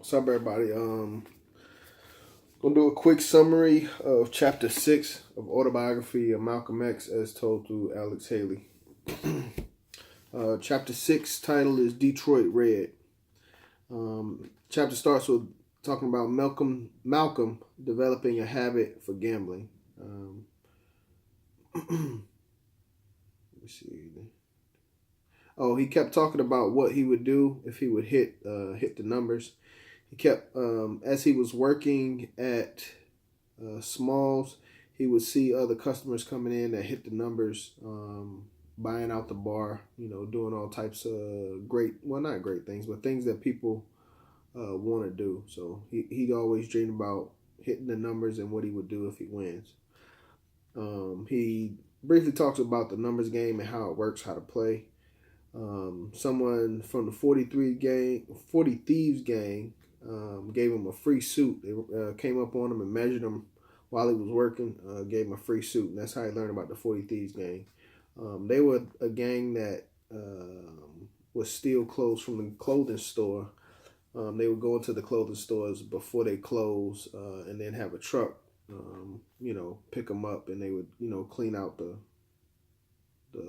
What's up, everybody? Gonna do a quick summary of Chapter 6 of Autobiography of Malcolm X as told through Alex Haley. Chapter 6 title is Detroit Red. Chapter starts with talking about Malcolm developing a habit for gambling. Let me see. Oh, he kept talking about what he would do if he would hit the numbers. He kept, as he was working at Smalls, he would see other customers coming in that hit the numbers, buying out the bar, doing all types of not great things, but things that people want to do. So he'd always dream about hitting the numbers and what he would do if he wins. He briefly talks about the numbers game and how it works, how to play. Someone from the 40 Thieves gang gave him a free suit. They came up on him and measured him while he was working, gave him a free suit, and that's how he learned about the 40 Thieves gang. They were a gang that would steal clothes from the clothing store. They would go into the clothing stores before they close and then have a truck, pick them up, and they would, clean out the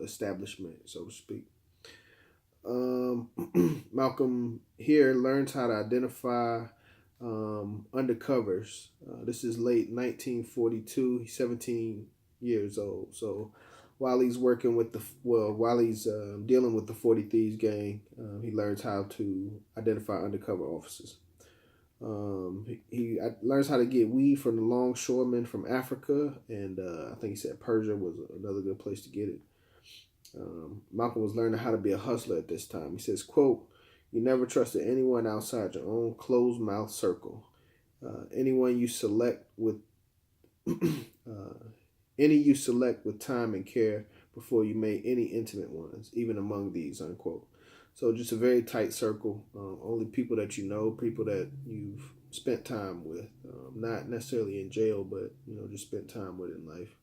establishment, so to speak. Malcolm here learns how to identify undercovers. This is late 1942. He's 17 years old. So while he's working with dealing with the 40 Thieves gang, he learns how to identify undercover officers. He learns how to get weed from the longshoremen from Africa, and I think he said Persia was another good place to get it. Malcolm was learning how to be a hustler at this time. He says, quote, "You never trusted anyone outside your own closed-mouth circle. Anyone you select with time and care before you made any intimate ones, even among these," unquote. So just a very tight circle. Only people that you know, people that you've spent time with, not necessarily in jail, but just spent time with in life.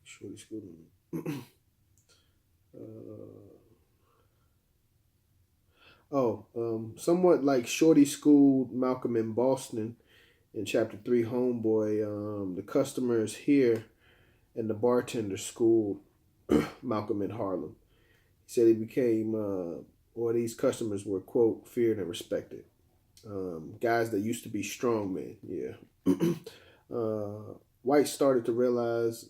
Shorty school. Somewhat like Shorty schooled Malcolm in Boston in Chapter 3, Homeboy, the customers here and the bartender schooled Malcolm in Harlem. He said he became, these customers were, quote, feared and respected. Guys that used to be strong men, yeah. White started to realize,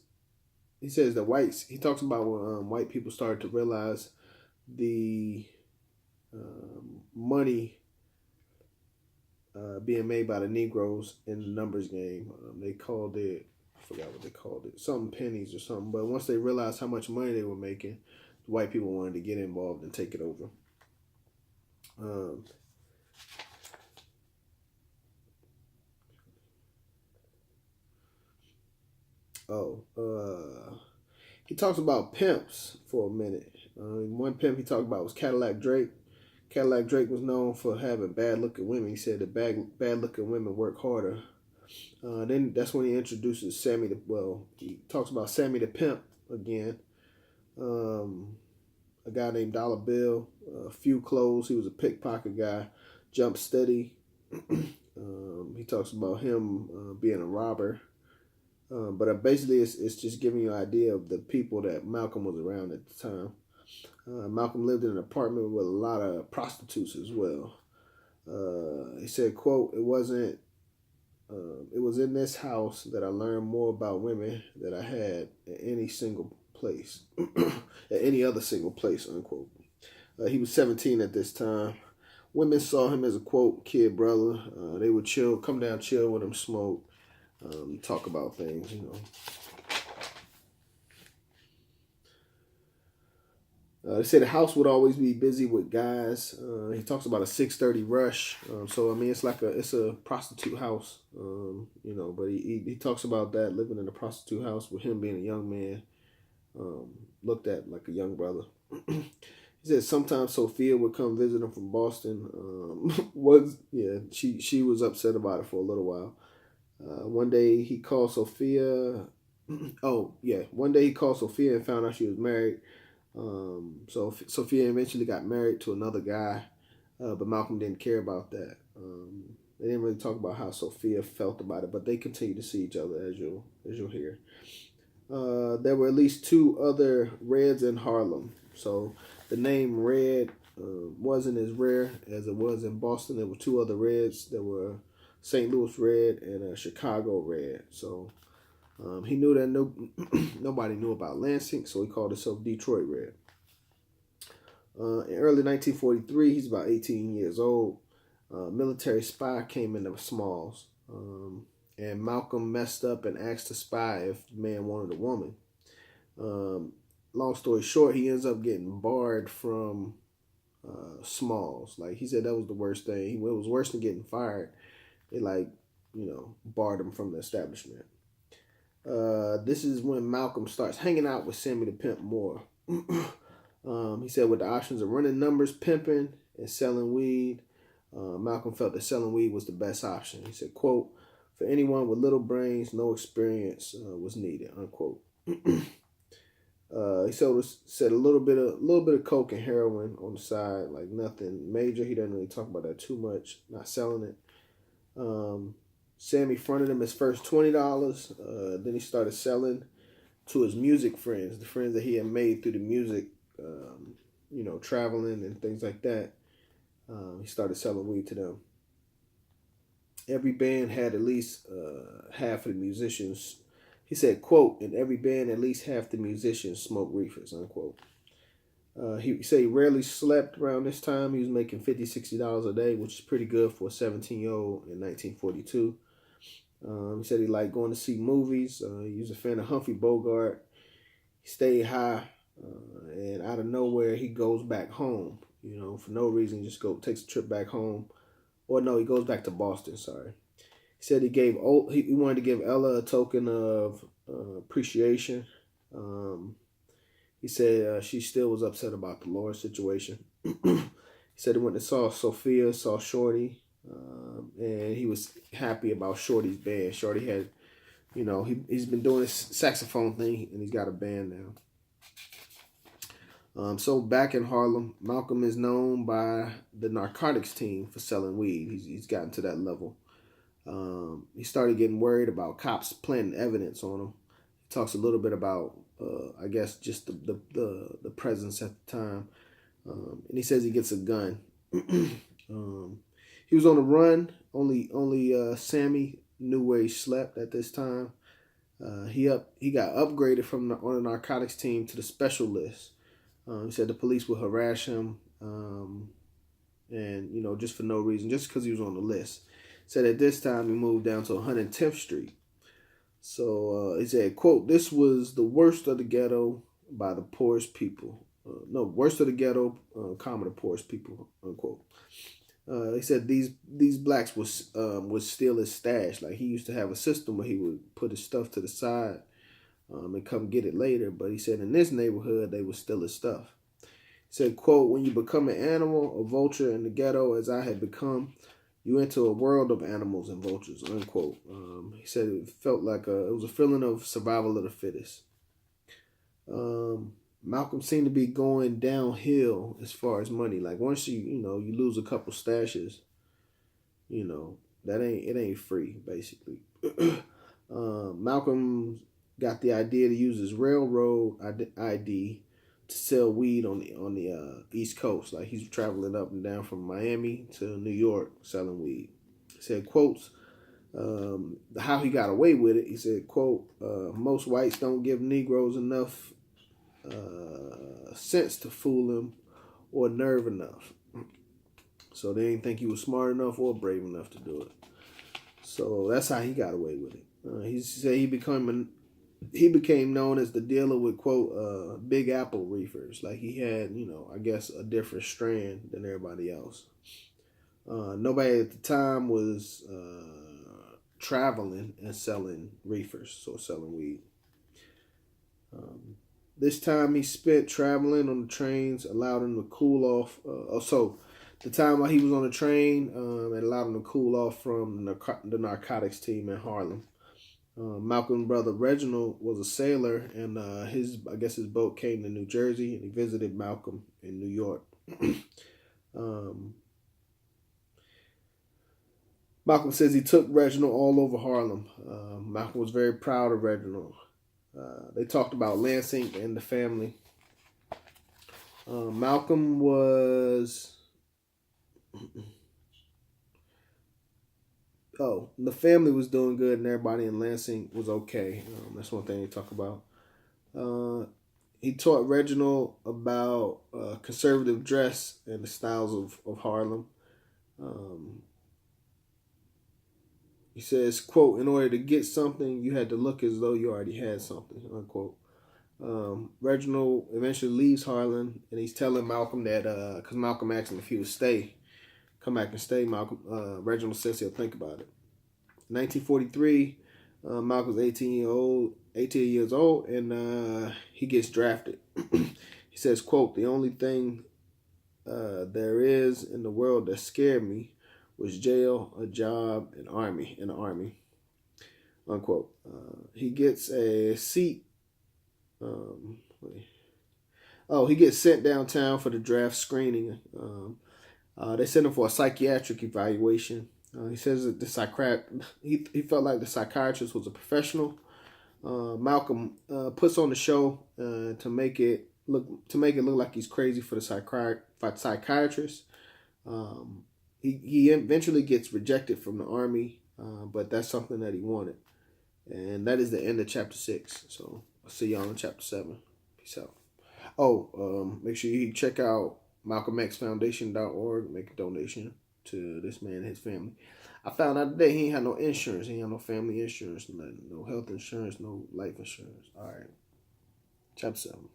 he says that he talks about when white people started to realize the money being made by the Negroes in the numbers game. They called it, I forgot what they called it, something pennies or something. But once they realized how much money they were making, the white people wanted to get involved and take it over. He talks about pimps for a minute. One pimp he talked about was Cadillac Drake. Cadillac Drake was known for having bad-looking women. He said that bad-looking women work harder. Then that's when he introduces he talks about Sammy the Pimp again. A guy named Dollar Bill, a few clothes. He was a pickpocket guy. Jump Steady. He talks about him being a robber. But basically, it's just giving you an idea of the people that Malcolm was around at the time. Malcolm lived in an apartment with a lot of prostitutes as well. He said, quote, it was in this house that I learned more about women than I had at any single place, at any other single place, unquote. He was 17 at this time. Women saw him as a, quote, kid brother. They would come down, chill with him, smoke. Talk about things, They say the house would always be busy with guys. He talks about a 6:30 rush. So I mean, it's a prostitute house, But he talks about that, living in a prostitute house with him being a young man, looked at like a young brother. He said sometimes Sophia would come visit him from Boston. She was upset about it for a little while. One day he called Sophia. One day he called Sophia and found out she was married. So Sophia eventually got married to another guy. but Malcolm didn't care about that. They didn't really talk about how Sophia felt about it, but they continued to see each other, as you'll hear. There were at least two other Reds in Harlem, so the name Red wasn't as rare as it was in Boston. There were two other Reds. There were St. Louis Red and a Chicago Red. So he knew that nobody knew about Lansing, so he called himself Detroit Red. In early 1943, he's about 18 years old. Military spy came into Smalls, and Malcolm messed up and asked the spy if the man wanted a woman. Long story short, he ends up getting barred from Smalls. Like he said, that was the worst thing. It was worse than getting fired. They barred him from the establishment. This is when Malcolm starts hanging out with Sammy the Pimp more. He said with the options of running numbers, pimping, and selling weed, Malcolm felt that selling weed was the best option. He said, quote, for anyone with little brains, no experience was needed, unquote. He said a little bit of coke and heroin on the side, like nothing major. He doesn't really talk about that too much. Not selling it. Sammy fronted him his first $20. Then he started selling to his music friends, the friends that he had made through the music, traveling and things like that. He started selling weed to them. Every band had at least half of the musicians. He said, quote, in every band, at least half the musicians smoke reefers, unquote. He said he rarely slept around this time. He was making $50, $60 a day, which is pretty good for a 17-year-old in 1942. He said he liked going to see movies. He was a fan of Humphrey Bogart. He stayed high, and out of nowhere, he goes back home. For no reason, just takes a trip back home. Or no, he goes back to Boston, sorry. He said he wanted to give Ella a token of appreciation. He said she still was upset about the Laura situation. He said he went and saw Sophia, saw Shorty, and he was happy about Shorty's band. Shorty had, he's been doing this saxophone thing, and he's got a band now. So back in Harlem, Malcolm is known by the narcotics team for selling weed. He's gotten to that level. He started getting worried about cops planting evidence on him. He talks a little bit about, I guess, just the presence at the time. And he says he gets a gun. He was on the run. Only Sammy knew where he slept at this time. He got upgraded on the narcotics team to the special list. He said the police would harass him, and just for no reason, just because he was on the list. He said at this time he moved down to 110th Street. So he said, quote, this was the worst of the ghetto by the poorest people. Worst of the ghetto, common the poorest people, unquote. He said these blacks would steal his stash. Like he used to have a system where he would put his stuff to the side and come get it later. But he said in this neighborhood, they would steal his stuff. He said, quote, when you become an animal, a vulture in the ghetto, as I had become, you enter a world of animals and vultures, unquote. He said it felt like it was a feeling of survival of the fittest. Malcolm seemed to be going downhill as far as money. Like once you lose a couple stashes, it ain't free basically. Malcolm got the idea to use his railroad ID to sell weed on the East Coast. Like he's traveling up and down from Miami to New York selling weed. He said, quotes, how he got away with it. He said, quote, most whites don't give Negroes enough sense to fool him or nerve enough. So they didn't think he was smart enough or brave enough to do it. So that's how he got away with it. He said he became known as the dealer with, quote, Big Apple reefers. Like he had, I guess a different strand than everybody else. Nobody at the time was traveling and selling reefers, so selling weed. This time he spent traveling on the trains allowed him to cool off. So the time while he was on the train, it allowed him to cool off from the narcotics team in Harlem. Malcolm's brother Reginald was a sailor, and his boat came to New Jersey, and he visited Malcolm in New York. Malcolm says he took Reginald all over Harlem. Malcolm was very proud of Reginald. They talked about Lansing and the family. Malcolm was. Oh, the family was doing good and everybody in Lansing was okay. That's one thing they talk about. He taught Reginald about conservative dress and the styles of Harlem. Um, he says, quote, in order to get something, you had to look as though you already had something, unquote. Reginald eventually leaves Harlem, and he's telling Malcolm that, because Malcolm asked him if he would stay, come back and stay. Reginald says he'll think about it. 1943, Malcolm's 18 years old, and he gets drafted. He says, quote, the only thing there is in the world that scared me was jail, a job, an army, in the army, unquote. He gets a seat. He gets sent downtown for the draft screening. They sent him for a psychiatric evaluation. He says that he felt like the psychiatrist was a professional. Malcolm puts on the show to make it look like he's crazy for the psychiatrist. He eventually gets rejected from the army, but that's something that he wanted. And that is the end of chapter 6. So I'll see y'all in chapter 7. Peace out. Make sure you check out MalcolmXFoundation.org. Make a donation to this man and his family. I found out today he ain't had no insurance. He ain't had no family insurance, no health insurance, no life insurance. All right. Chapter 7.